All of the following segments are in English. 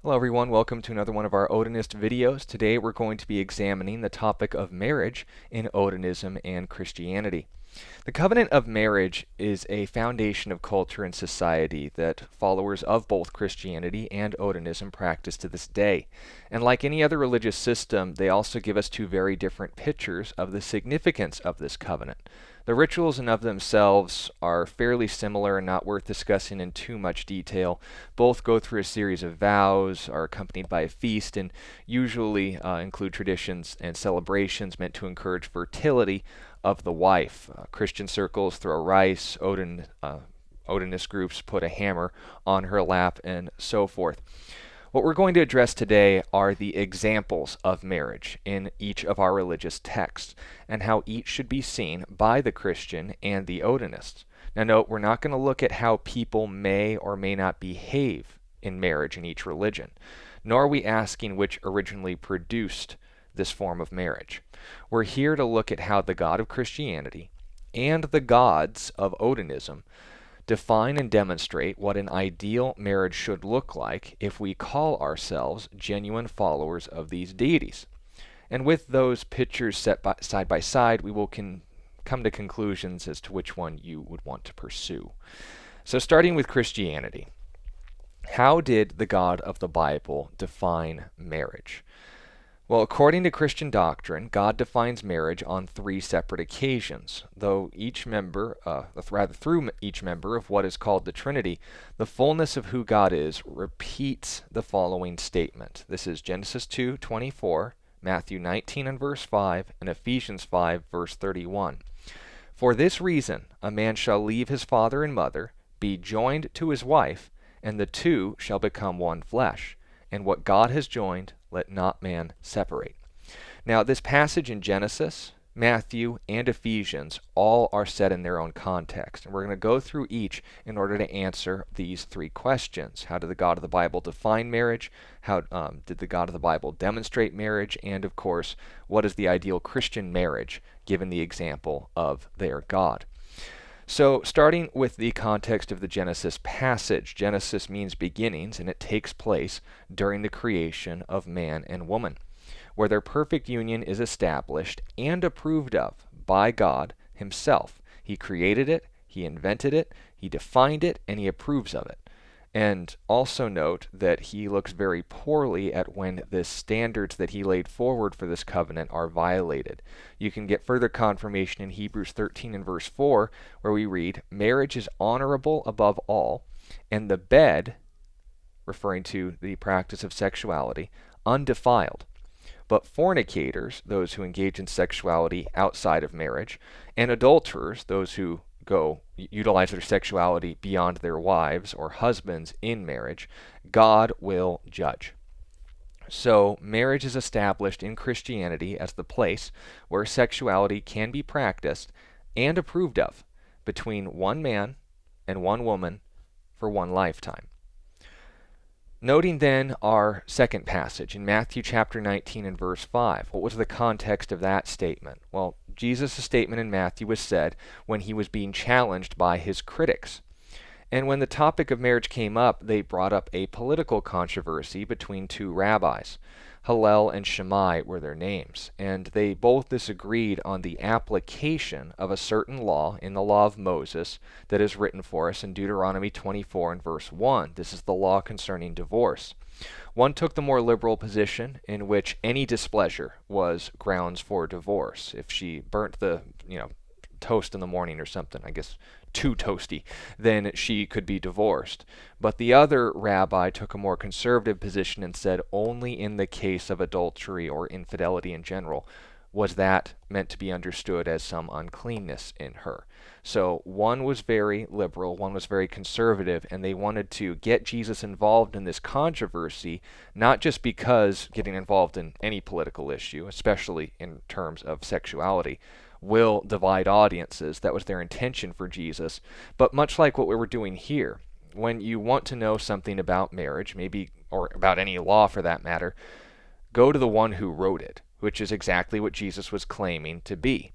Hello everyone, welcome to another one of our Odinist videos. Today we're going to be examining the topic of marriage in Odinism and Christianity. The covenant of marriage is a foundation of culture and society that followers of both Christianity and Odinism practice to this day. And like any other religious system, they also give us two very different pictures of the significance of this covenant. The rituals in of themselves are fairly similar and not worth discussing in too much detail. Both go through a series of vows, are accompanied by a feast, and usually include traditions and celebrations meant to encourage fertility of the wife. Christian circles throw rice, Odinist groups put a hammer on her lap, and so forth. What we're going to address today are the examples of marriage in each of our religious texts and how each should be seen by the Christian and the Odinists. Now note, we're not going to look at how people may or may not behave in marriage in each religion, nor are we asking which originally produced this form of marriage. We're here to look at how the God of Christianity and the gods of Odinism define and demonstrate what an ideal marriage should look like if we call ourselves genuine followers of these deities. And with those pictures set side by side, we will come to conclusions as to which one you would want to pursue. So starting with Christianity, how did the God of the Bible define marriage? Well, according to Christian doctrine, God defines marriage on three separate occasions, though through each member of what is called the Trinity, the fullness of who God is repeats the following statement. This is Genesis 2:24, Matthew 19 and verse 5, and Ephesians 5 verse 31. For this reason, a man shall leave his father and mother, be joined to his wife, and the two shall become one flesh. And what God has joined, let not man separate. Now, this passage in Genesis, Matthew, and Ephesians all are set in their own context. And we're going to go through each in order to answer these three questions. How did the God of the Bible define marriage? How did the God of the Bible demonstrate marriage? And, of course, what is the ideal Christian marriage given the example of their God? So, starting with the context of the Genesis passage, Genesis means beginnings, and it takes place during the creation of man and woman, where their perfect union is established and approved of by God Himself. He created it, He invented it, He defined it, and He approves of it. And also note that He looks very poorly at when the standards that He laid forward for this covenant are violated. You can get further confirmation in Hebrews 13 and verse 4, where we read, "Marriage is honorable above all, and the bed," referring to the practice of sexuality, "undefiled. But fornicators," those who engage in sexuality outside of marriage, "and adulterers," those who utilize their sexuality beyond their wives or husbands in marriage, God will judge. So, marriage is established in Christianity as the place where sexuality can be practiced and approved of between one man and one woman for one lifetime. Noting then our second passage in Matthew chapter 19 and verse 5. What was the context of that statement? Well, Jesus' statement in Matthew was said when he was being challenged by his critics. And when the topic of marriage came up, they brought up a political controversy between two rabbis. Hillel and Shammai were their names, and they both disagreed on the application of a certain law in the law of Moses that is written for us in Deuteronomy 24 and verse 1. This is the law concerning divorce. One took the more liberal position in which any displeasure was grounds for divorce. If she burnt the toast in the morning or something, I guess too toasty, then she could be divorced. But the other rabbi took a more conservative position and said only in the case of adultery or infidelity in general was that meant to be understood as some uncleanness in her. So one was very liberal, one was very conservative, and they wanted to get Jesus involved in this controversy, not just because getting involved in any political issue, especially in terms of sexuality, will divide audiences. That was their intention for Jesus. But much like what we were doing here, when you want to know something about marriage, maybe, or about any law for that matter, go to the one who wrote it, which is exactly what Jesus was claiming to be.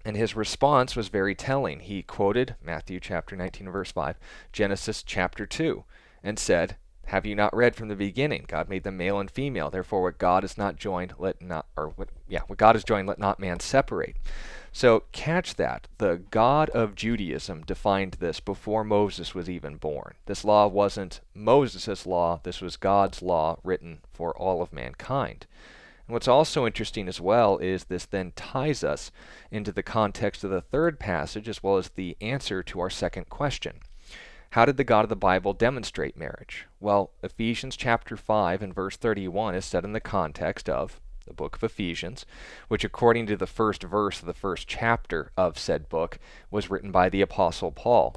And his response was very telling. He quoted Matthew chapter 19 verse 5, Genesis chapter 2, and said, Have you not read from the beginning? God made them male and female. Therefore, what God is not joined, let not, or what God is joined, let not man separate. So catch that. The God of Judaism defined this before Moses was even born. This law wasn't Moses' law. This was God's law written for all of mankind. And what's also interesting as well is this then ties us into the context of the third passage as well as the answer to our second question. How did the God of the Bible demonstrate marriage? Well, Ephesians chapter 5 and verse 31 is set in the context of the book of Ephesians, which according to the first verse of the first chapter of said book was written by the Apostle Paul.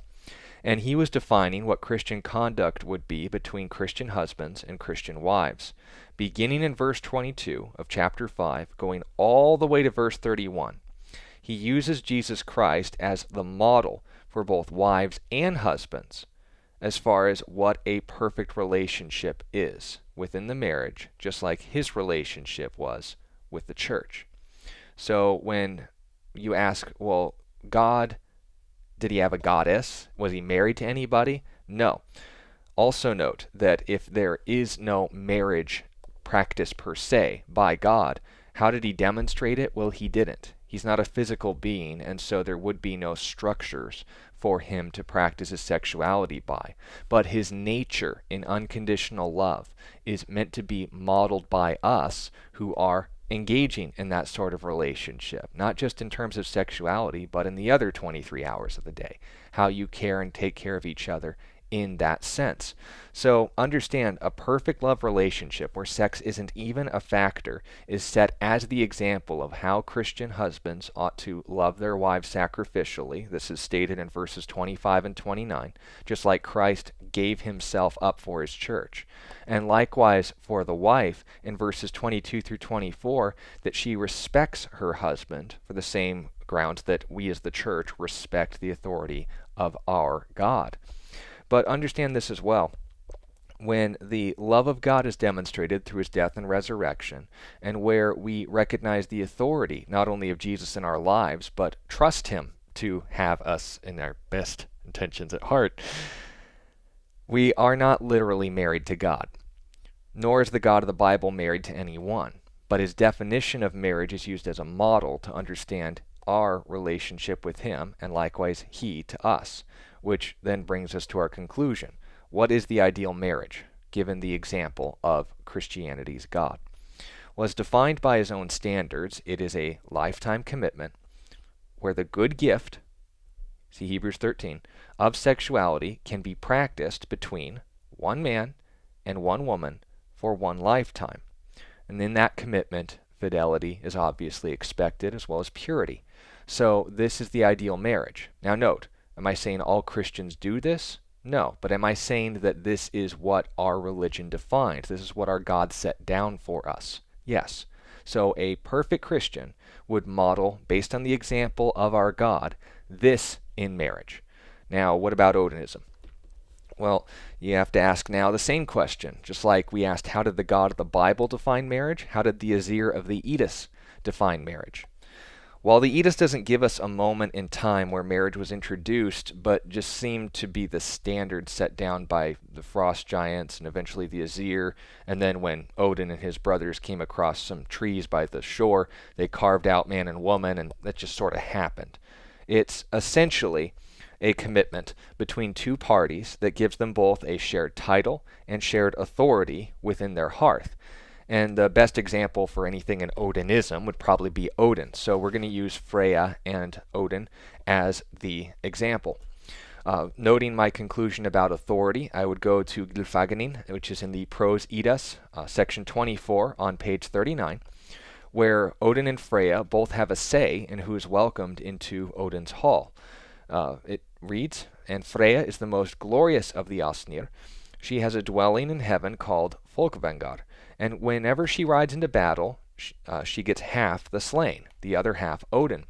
And he was defining what Christian conduct would be between Christian husbands and Christian wives. Beginning in verse 22 of chapter 5, going all the way to verse 31, he uses Jesus Christ as the model for both wives and husbands as far as what a perfect relationship is within the marriage, just like his relationship was with the church. So when you ask, well, God, did he have a goddess? Was he married to anybody? No. Also note that if there is no marriage practice per se by God, how did he demonstrate it? Well, he didn't. He's not a physical being, and so there would be no structures for him to practice his sexuality by. But his nature in unconditional love is meant to be modeled by us who are engaging in that sort of relationship, not just in terms of sexuality, but in the other 23 hours of the day, how you care and take care of each other in that sense. So understand, a perfect love relationship where sex isn't even a factor is set as the example of how Christian husbands ought to love their wives sacrificially. This is stated in verses 25 and 29, just like Christ gave himself up for his church. And likewise for the wife in verses 22 through 24, that she respects her husband for the same grounds that we as the church respect the authority of our God. But understand this as well. When the love of God is demonstrated through his death and resurrection, and where we recognize the authority not only of Jesus in our lives, but trust him to have us in our best intentions at heart, we are not literally married to God, nor is the God of the Bible married to anyone. But his definition of marriage is used as a model to understand our relationship with him, and likewise he to us, which then brings us to our conclusion. What is the ideal marriage, given the example of Christianity's God? Well, as defined by his own standards, it is a lifetime commitment where the good gift, see Hebrews 13, of sexuality can be practiced between one man and one woman for one lifetime. And in that commitment, fidelity is obviously expected, as well as purity. So this is the ideal marriage. Now note, am I saying all Christians do this? No, but am I saying that this is what our religion defines? This is what our God set down for us? Yes. So a perfect Christian would model, based on the example of our God, this in marriage. Now, what about Odinism? Well, you have to ask now the same question. Just like we asked, how did the God of the Bible define marriage? How did the Azir of the Edis define marriage? While the Edis doesn't give us a moment in time where marriage was introduced, but just seemed to be the standard set down by the frost giants and eventually the Azir, and then when Odin and his brothers came across some trees by the shore, they carved out man and woman, and that just sort of happened. It's essentially a commitment between two parties that gives them both a shared title and shared authority within their hearth. And the best example for anything in Odinism would probably be Odin. So we're going to use Freya and Odin as the example. Noting my conclusion about authority, I would go to Gylfaginning, which is in the Prose Eddas, section 24 on page 39, where Odin and Freya both have a say in who is welcomed into Odin's hall. It reads, "And Freya is the most glorious of the Asnir. She has a dwelling in heaven called Folkvangar, and whenever she rides into battle, she gets half the slain, the other half Odin.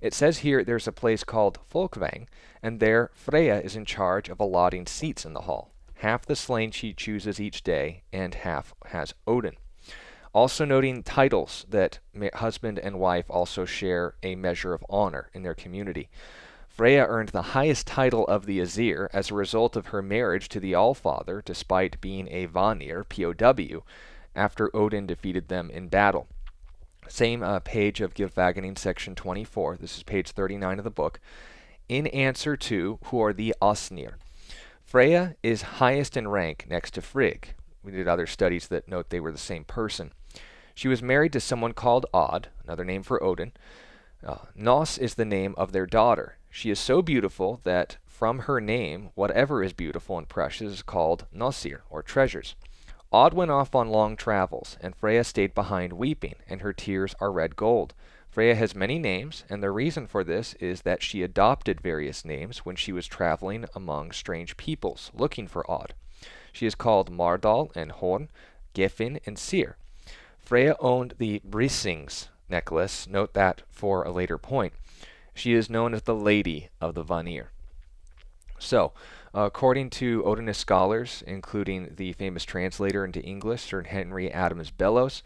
It says here there's a place called Folkvang, and there Freya is in charge of allotting seats in the hall. Half the slain she chooses each day, and half has Odin." Also noting titles that husband and wife also share a measure of honor in their community. Freya earned the highest title of the Aesir as a result of her marriage to the Allfather, despite being a Vanir, POW, after Odin defeated them in battle. Same page of Gylfaginning, section 24. This is page 39 of the book. In answer to who are the Osnir. Freya is highest in rank next to Frigg. We did other studies that note they were the same person. She was married to someone called Od, another name for Odin. Nos is the name of their daughter. She is so beautiful that from her name, whatever is beautiful and precious is called Nosir, or treasures. Od went off on long travels, and Freya stayed behind weeping, and her tears are red gold. Freya has many names, and the reason for this is that she adopted various names when she was traveling among strange peoples, looking for Od. She is called Mardal and Horn, Gefin and Syr. Freya owned the Brisings necklace, note that for a later point. She is known as the Lady of the Vanir. So, according to Odinist scholars, including the famous translator into English, Sir Henry Adams Bellows,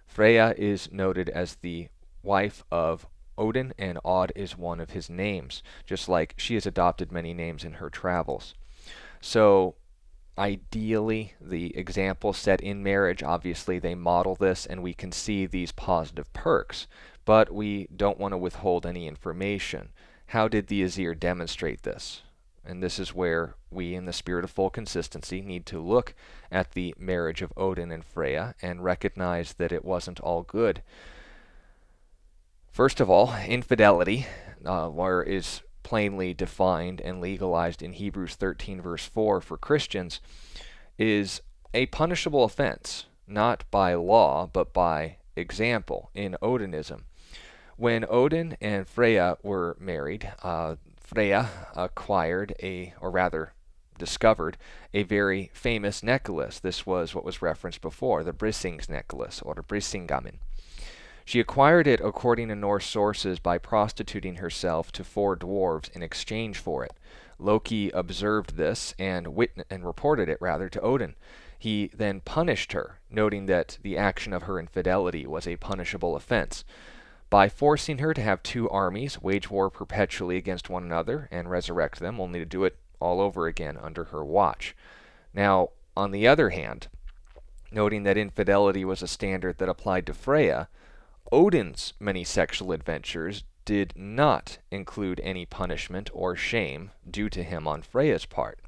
Freya is noted as the wife of Odin, and Od is one of his names, just like she has adopted many names in her travels. So, ideally, the example set in marriage, obviously they model this, and we can see these positive perks, but we don't want to withhold any information. How did the Aesir demonstrate this? And this is where we, in the spirit of full consistency, need to look at the marriage of Odin and Freya and recognize that it wasn't all good. First of all, infidelity, where is plainly defined and legalized in Hebrews 13 verse 4 for Christians, is a punishable offense, not by law, but by example in Odinism. When Odin and Freya were married, Freya acquired discovered a very famous necklace. This was what was referenced before, the Brisings necklace, or the Brisingamen. She acquired it, according to Norse sources, by prostituting herself to 4 dwarves in exchange for it. Loki observed this and reported it to Odin. He then punished her, noting that the action of her infidelity was a punishable offense, by forcing her to have 2 armies wage war perpetually against one another and resurrect them, only to do it all over again under her watch. Now, on the other hand, noting that infidelity was a standard that applied to Freya, Odin's many sexual adventures did not include any punishment or shame due to him on Freya's part,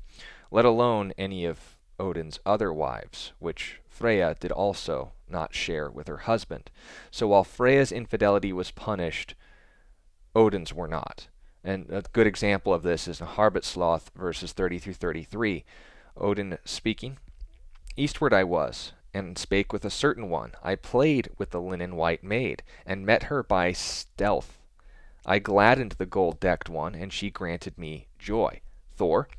let alone any of Odin's other wives, which Freya did also not share with her husband. So while Freya's infidelity was punished, Odin's were not. And a good example of this is in Harbetsloth, verses 30 through 33. Odin speaking, "Eastward I was, and spake with a certain one. I played with the linen white maid, and met her by stealth. I gladdened the gold-decked one, and she granted me joy." Thor,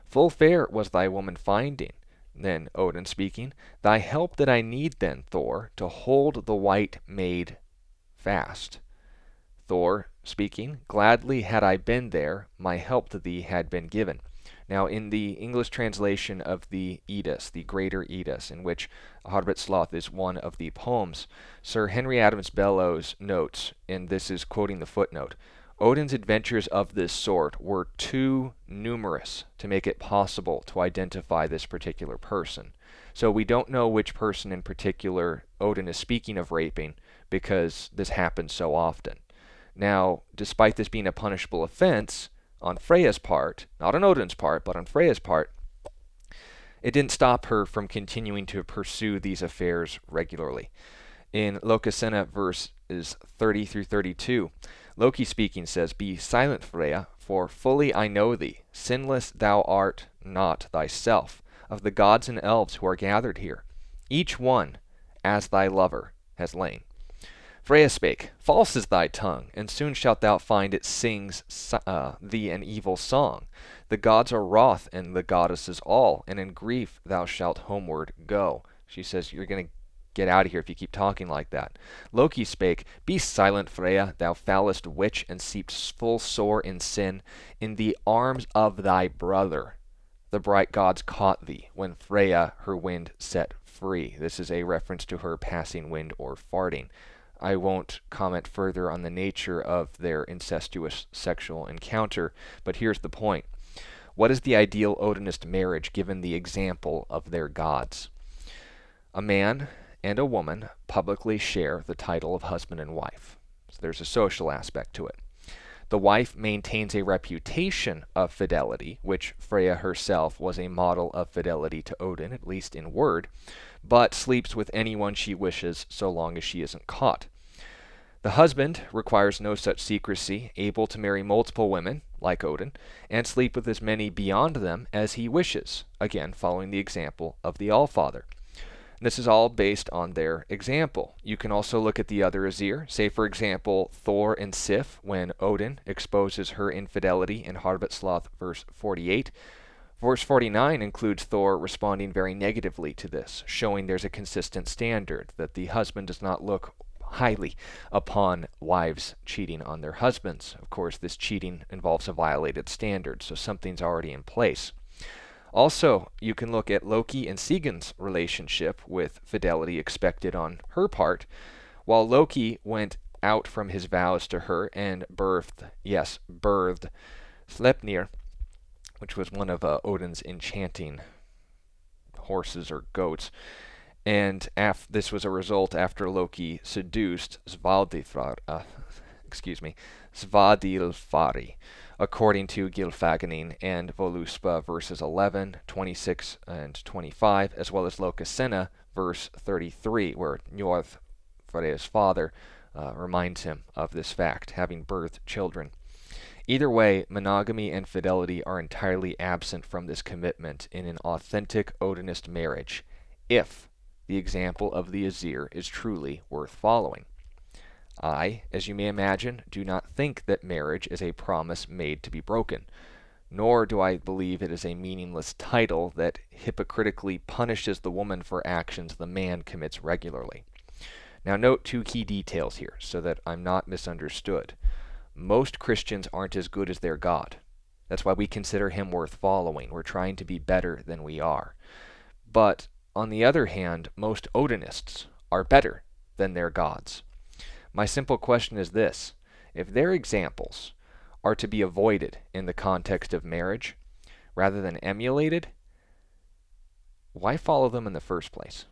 "Full fair was thy woman finding." Then Odin speaking, "Thy help did I need then, Thor, to hold the white maid fast." Thor speaking, "Gladly had I been there, my help to thee had been given." Now, in the English translation of the Eddas, the Greater Eddas, in which Harbetsloth is one of the poems, Sir Henry Adams Bellows notes, and this is quoting the footnote, Odin's adventures of this sort were too numerous to make it possible to identify this particular person. So we don't know which person in particular Odin is speaking of raping, because this happens so often. Now, despite this being a punishable offense, on Freya's part, not on Odin's part, but on Freya's part, it didn't stop her from continuing to pursue these affairs regularly. In Lokasenna verses 30 through 32, Loki speaking says, "Be silent, Freya, for fully I know thee. Sinless thou art not thyself, of the gods and elves who are gathered here. Each one, as thy lover, has lain." Freya spake, "False is thy tongue, and soon shalt thou find it sings thee an evil song. The gods are wroth, and the goddesses all, and in grief thou shalt homeward go." She says, "You're going to get out of here if you keep talking like that." Loki spake, "Be silent, Freya, thou foulest witch, and seepst full sore in sin. In the arms of thy brother the bright gods caught thee, when Freya her wind set free." This is a reference to her passing wind or farting. I won't comment further on the nature of their incestuous sexual encounter, but here's the point. What is the ideal Odinist marriage given the example of their gods? A man and a woman publicly share the title of husband and wife. So there's a social aspect to it. The wife maintains a reputation of fidelity, which Freya herself was a model of fidelity to Odin, at least in word, but sleeps with anyone she wishes so long as she isn't caught. The husband requires no such secrecy, able to marry multiple women, like Odin, and sleep with as many beyond them as he wishes, again following the example of the Allfather. This is all based on their example. You can also look at the other Aesir, say for example Thor and Sif when Odin exposes her infidelity in Harbetsloth verse 48. Verse 49 includes Thor responding very negatively to this, showing there's a consistent standard, that the husband does not look highly upon wives cheating on their husbands. Of course, this cheating involves a violated standard, so something's already in place. Also, you can look at Loki and Sigun's relationship with fidelity expected on her part. While Loki went out from his vows to her and birthed Sleipnir, which was one of Odin's enchanting horses or goats. And this was a result after Loki seduced Svadilfari, according to Gylfaginning and Voluspa verses 11, 26, and 25, as well as Lokasenna verse 33, where Njorth, Freya's father, reminds him of this fact, having birthed children. Either way, monogamy and fidelity are entirely absent from this commitment in an authentic Odinist marriage, if the example of the Aesir is truly worth following. I, as you may imagine, do not think that marriage is a promise made to be broken, nor do I believe it is a meaningless title that hypocritically punishes the woman for actions the man commits regularly. Now note two key details here, so that I'm not misunderstood. Most Christians aren't as good as their God. That's why we consider him worth following. We're trying to be better than we are. But, on the other hand, most Odinists are better than their gods. My simple question is this: if their examples are to be avoided in the context of marriage, rather than emulated, why follow them in the first place?